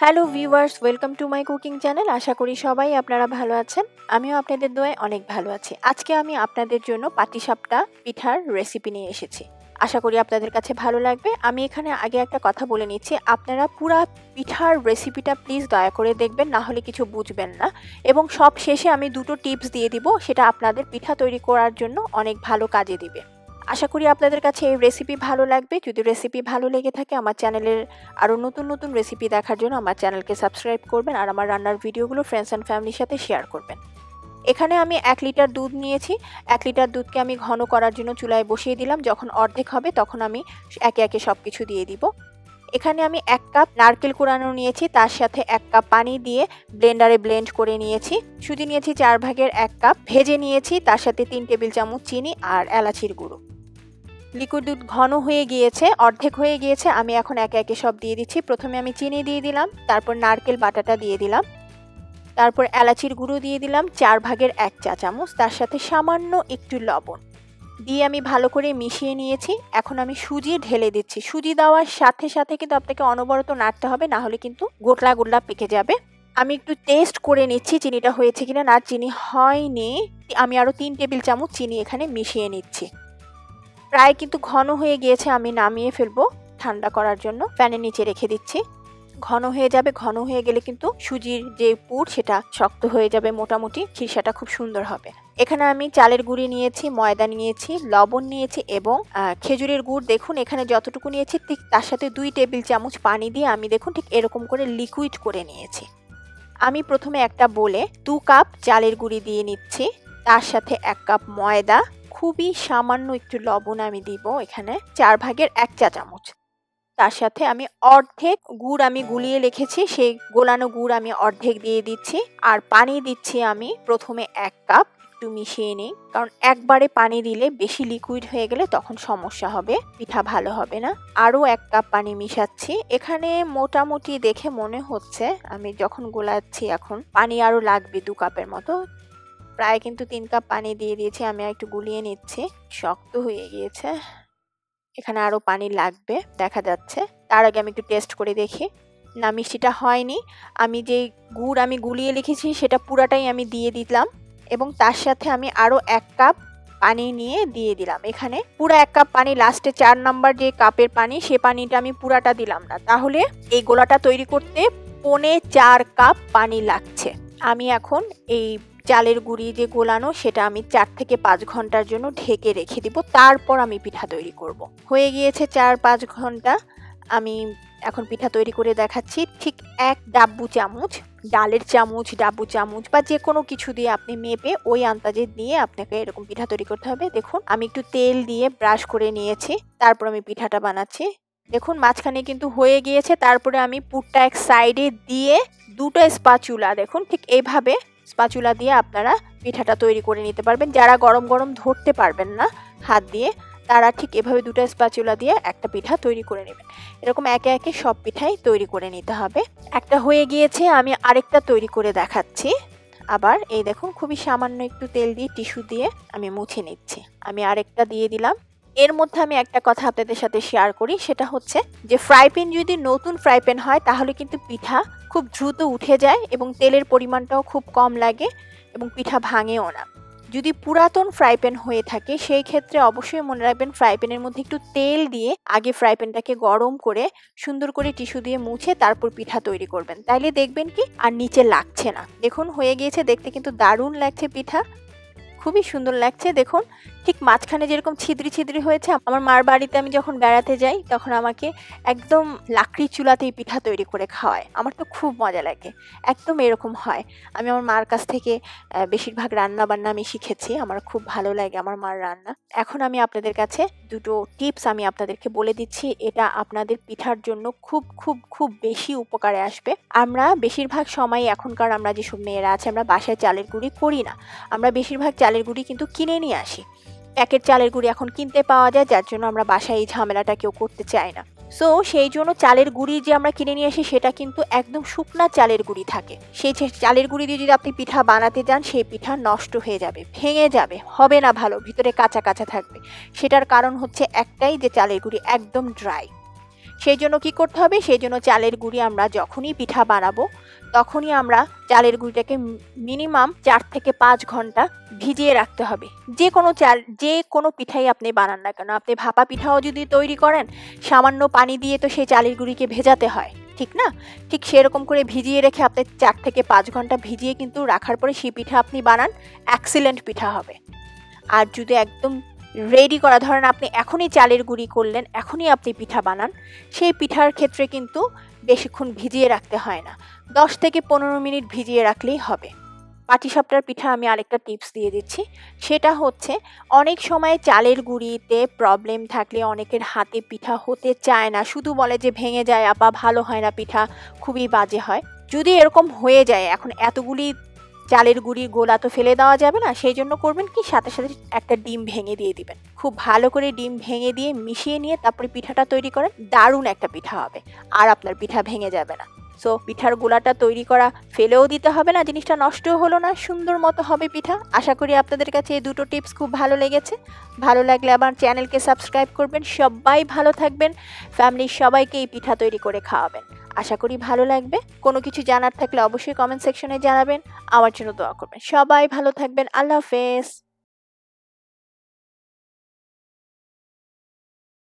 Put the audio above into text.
Hello viewers, welcome to my cooking channel. আশা করি সবাই আপনারা ভালো আছেন। আমিও আপনাদের দোয়ায় অনেক ভালো আছি। আজকে আমি আপনাদের জন্য পাটিসাপটা পিঠার রেসিপি নিয়ে এসেছি। আশা করি আপনাদের কাছে ভালো লাগবে। আমি এখানে আগে একটা কথা বলে নিচ্ছি, আপনারা পুরা পিঠার রেসিপিটা প্লিজ দয়া করে দেখবেন, না হলে কিছু বুঝবেন না। এবং সব শেষে আমি দুটো টিপস দিয়ে দিব, সেটা আপনাদের পিঠা তৈরি করার জন্য অনেক ভালো কাজে দিবে। আশা করি আপনাদের কাছে এই রেসিপি ভালো লাগবে। যদি রেসিপি ভালো লেগে থাকে, আমার চ্যানেলের আরও নতুন নতুন রেসিপি দেখার জন্য আমার চ্যানেলকে সাবস্ক্রাইব করবেন আর আমার রান্নার ভিডিওগুলো ফ্রেন্ডস অ্যান্ড ফ্যামিলির সাথে শেয়ার করবেন। এখানে আমি 1 লিটার দুধ নিয়েছি। 1 লিটার দুধকে আমি ঘন করার জন্য চুলায় বসিয়ে দিলাম। যখন অর্ধেক হবে তখন আমি একে একে সব কিছু দিয়ে দিব। এখানে আমি 1 কাপ নারকেল কোড়ানো নিয়েছি, তার সাথে 1 কাপ পানি দিয়ে ব্লেন্ডারে ব্লেন্ড করে নিয়েছি। সুজি নিয়েছি 4 ভাগের 1 কাপ, ভেজে নিয়েছি, তার সাথে 3 টেবিল চামচ চিনি আর এলাচির গুঁড়ো। লিকুইড দুধ ঘন হয়ে গিয়েছে, অর্ধেক হয়ে গিয়েছে। আমি এখন একে একে সব দিয়ে দিচ্ছি। প্রথমে আমি চিনি দিয়ে দিলাম, তারপর নারকেল বাটাটা দিয়ে দিলাম, তারপর এলাচির গুঁড়ো দিয়ে দিলাম 4 ভাগের 1 চা চামচ, তার সাথে সামান্য একটু লবণ দিয়ে আমি ভালো করে মিশিয়ে নিয়েছি। এখন আমি সুজি ঢেলে দিচ্ছি। সুজি দেওয়ার সাথে সাথে কিন্তু আপনাকে অনবরত নাড়তে হবে, না হলে কিন্তু গোটলা গোটলা পেকে যাবে। আমি একটু টেস্ট করে নিচ্ছি চিনিটা হয়েছে কিনা। না, চিনি হয়নি। আমি আরও 3 টেবিল চামচ চিনি এখানে মিশিয়ে নিচ্ছি। প্রায় কিন্তু ঘন হয়ে গিয়েছে, আমি নামিয়ে ফেলবো ঠান্ডা করার জন্য। ফ্যানের নিচে রেখে দিচ্ছি। ঘন হয়ে যাবে। ঘন হয়ে গেলে কিন্তু সুজির যে পুর সেটা শক্ত হয়ে যাবে, মোটামুটি খিরসাটা খুব সুন্দর হবে। এখানে আমি চালের গুঁড়ি নিয়েছি, ময়দা নিয়েছি, লবণ নিয়েছি এবং খেজুরের গুড়। দেখুন এখানে যতটুকু নিয়েছি ঠিক তার সাথে 2 টেবিল চামচ পানি দিয়ে আমি দেখুন ঠিক এরকম করে লিকুইড করে নিয়েছি। আমি প্রথমে একটা বলে 2 কাপ চালের গুঁড়ি দিয়ে নিচ্ছি, তার সাথে 1 কাপ ময়দা, খুবই সামান্য একটু লবণ আমি দিব এখানে 4 ভাগের 1 চা চামচ, তার সাথে আমি অর্ধেক গুড় আমি গুলিয়ে রেখেছি, সেই গোলানো গুড় আমি অর্ধেক দিয়ে দিচ্ছি। আর পানি দিচ্ছি আমি প্রথমে 1 কাপ, একটু মিশিয়ে নিই, কারণ একবারে পানি দিলে বেশি লিকুইড হয়ে গেলে তখন সমস্যা হবে, পিঠা ভালো হবে না। আরও 1 কাপ পানি মিশাচ্ছি। এখানে মোটামুটি দেখে মনে হচ্ছে আমি যখন গোলাচ্ছি এখন পানি আরও লাগবে 2 কাপের মতো। প্রায় কিন্তু 3 কাপ পানি দিয়ে দিয়েছি। আমি একটু গুলিয়ে নিচ্ছি, শক্ত হয়ে গিয়েছে, এখানে আরও পানি লাগবে দেখা যাচ্ছে। তার আগে আমি একটু টেস্ট করে দেখি। না, মিষ্টিটা হয়নি। আমি যে গুড় আমি গুলিয়ে রেখেছি সেটা পুরাটাই আমি দিয়ে দিলাম এবং তার সাথে আমি আরও 1 কাপ পানি নিয়ে দিয়ে দিলাম। এখানে পুরো 1 কাপ পানি, লাস্টে 4 নাম্বার যে কাপের পানি, সে পানিটা আমি পুরাটা দিলাম না, তাহলে এই গোলাটা তৈরি করতে 4.25 কাপ পানি লাগছে। আমি এখন এই চালের গুঁড়ি যে গোলানো সেটা আমি 4 থেকে 5 ঘন্টার জন্য ঢেকে রেখে দিব, তারপর আমি পিঠা তৈরি করব। হয়ে গিয়েছে 4-5 ঘন্টা। আমি এখন পিঠা তৈরি করে দেখাচ্ছি। ঠিক 1 ডাব্বু চামচ, ডালের চামচ, ডাব্বু চামচ বা যে কোনো কিছু দিয়ে আপনি মেপে ওই আন্দাজে দিয়ে আপনাকে এরকম পিঠা তৈরি করতে হবে। দেখুন আমি একটু তেল দিয়ে ব্রাশ করে নিয়েছি, তারপর আমি পিঠাটা বানাচ্ছি। দেখুন মাঝখানে কিন্তু হয়ে গিয়েছে। তারপরে আমি পুরটা এক সাইডে দিয়ে 2টা স্প্যাচুলা, দেখুন ঠিক এইভাবে স্প্যাচুলা দিয়ে আপনারা পিঠাটা তৈরি করে নিতে পারবেন। যারা গরম গরম ধরতে পারবেন না হাত দিয়ে, তারা ঠিক এভাবে 2টা স্প্যাচুলা দিয়ে একটা পিঠা তৈরি করে নেবেন। এরকম একে একে সব পিঠাই তৈরি করে নিতে হবে। একটা হয়ে গিয়েছে, আমি আরেকটা তৈরি করে দেখাচ্ছি। আবার এই দেখুন খুবই সামান্য একটু তেল দিয়ে টিস্যু দিয়ে আমি মুছে নিচ্ছি। আমি আরেকটা দিয়ে দিলাম। এর মধ্যে আমি একটা কথা আপনাদের সাথে শেয়ার করি, সেটা হচ্ছে যে ফ্রাই প্যান যদি নতুন ফ্রাই প্যান হয় তাহলে কিন্তু পিঠা খুব দ্রুত উঠে যায় এবং তেলের পরিমাণটাও খুব কম লাগে এবং পিঠা ভাঙেও না। যদি পুরাতন ফ্রাই প্যান হয়ে থাকে সেই ক্ষেত্রে অবশ্যই মনে রাখবেন ফ্রাই প্যানের মধ্যে একটু তেল দিয়ে আগে ফ্রাই প্যানটাকে গরম করে সুন্দর করে টিস্যু দিয়ে মুছে তারপর পিঠা তৈরি করবেন, তাইলে দেখবেন কি আর নিচে লাগছে না। দেখুন হয়ে গিয়েছে, দেখতে কিন্তু দারুণ লাগছে পিঠা, খুবই সুন্দর লাগছে। দেখুন ঠিক মাঝখানে যেরকম ছিদ্রি ছিদ্রি হয়েছে। আমার মার বাড়িতে আমি যখন বেড়াতে যাই তখন আমাকে একদম লাকড়ি চুলাতেই পিঠা তৈরি করে খাওয়ায়, আমার তো খুব মজা লাগে। একদম এরকম হয়। আমি আমার মার কাছ থেকে বেশিরভাগ রান্না বান্না আমি শিখেছি, আমার খুব ভালো লাগে আমার মার রান্না। এখন আমি আপনাদের কাছে দুটো টিপস আমি আপনাদেরকে বলে দিচ্ছি, এটা আপনাদের পিঠার জন্য খুব খুব খুব বেশি উপকারে আসবে। আমরা বেশিরভাগ সময় এখনকার আমরা যেসব মেয়েরা আছে আমরা বাসায় চালের গুঁড়ি করি না, আমরা বেশিরভাগ চালের গুঁড়ি কিন্তু কিনে নিয়ে আসি। প্যাকেট চালের গুঁড়ি এখন কিনতে পাওয়া যায়, যার জন্য আমরা বাসায় এই ঝামেলাটা কেউ করতে চাই না। সো সেই জন্য চালের গুঁড়ি যে আমরা কিনে নিয়ে আসি সেটা কিন্তু একদম শুকনা চালের গুঁড়ি থাকে। সেই চালের গুঁড়ি দিয়ে যদি আপনি পিঠা বানাতে যান সেই পিঠা নষ্ট হয়ে যাবে, ভেঙে যাবে, হবে না ভালো, ভিতরে কাঁচা কাঁচা থাকবে। সেটার কারণ হচ্ছে একটাই, যে চালের গুঁড়ি একদম ড্রাই। সেই জন্য কি করতে হবে, সেই জন্য চালের গুঁড়ি আমরা যখনই পিঠা বানাবো তখনই আমরা চালের গুঁড়িটাকে মিনিমাম 4 থেকে 5 ঘন্টা ভিজিয়ে রাখতে হবে। যে কোনো পিঠাই আপনি বানান না কেন, আপনি ভাপা পিঠাও যদি তৈরি করেন সামান্য পানি দিয়ে তো সেই চালের গুঁড়িকে ভেজাতে হয়, ঠিক না? ঠিক সেরকম করে ভিজিয়ে রেখে আপনি 4 থেকে 5 ঘন্টা ভিজিয়ে কিন্তু রাখার পরে সেই পিঠা আপনি বানান, এক্সিলেন্ট পিঠা হবে। আর যদি একদম রেডি করা, ধরেন আপনি এখনই চালের গুঁড়ি করলেন, এখনই আপনি পিঠা বানান, সেই পিঠার ক্ষেত্রে কিন্তু বেশিক্ষণ ভিজিয়ে রাখতে হয় না, 10 থেকে 15 মিনিট ভিজিয়ে রাখলেই হবে। পাটিসাপটার পিঠা আমি আরেকটা টিপস দিয়ে দিচ্ছি, সেটা হচ্ছে অনেক সময় চালের গুঁড়িতে প্রবলেম থাকলে অনেকের হাতে পিঠা হতে চায় না, শুধু বলে যে ভেঙে যায় আপা, ভালো হয় না পিঠা, খুবই বাজে হয়। যদি এরকম হয়ে যায়, এখন এতগুলি চালের গুঁড়ির গোলা তো ফেলে দেওয়া যাবে না, সেই জন্য করবেন কি, সাথে সাথে একটা ডিম ভেঙে দিয়ে দিবেন। খুব ভালো করে ডিম ভেঙে দিয়ে মিশিয়ে নিয়ে তারপরে পিঠাটা তৈরি করেন, দারুণ একটা পিঠা হবে, আর আপনার পিঠা ভেঙে যাবে না। সো পিঠার গোলাটা তৈরি করা ফেলেও দিতে হবে না, জিনিসটা নষ্টও হলো না, সুন্দর মতো হবে পিঠা। আশা করি আপনাদের কাছে এই দুটো টিপস খুব ভালো লেগেছে। ভালো লাগলে আমার চ্যানেলকে সাবস্ক্রাইব করবেন। সবাই ভালো থাকবেন, ফ্যামিলির সবাইকে এই পিঠা তৈরি করে খাওয়াবেন। আশা করি ভালো লাগবে। কোনো কিছু জানার থাকলে অবশ্যই কমেন্ট সেকশনে জানাবেন, আমার জন্য দোয়া করবেন। সবাই ভালো থাকবেন। আল্লাহ হাফেজ।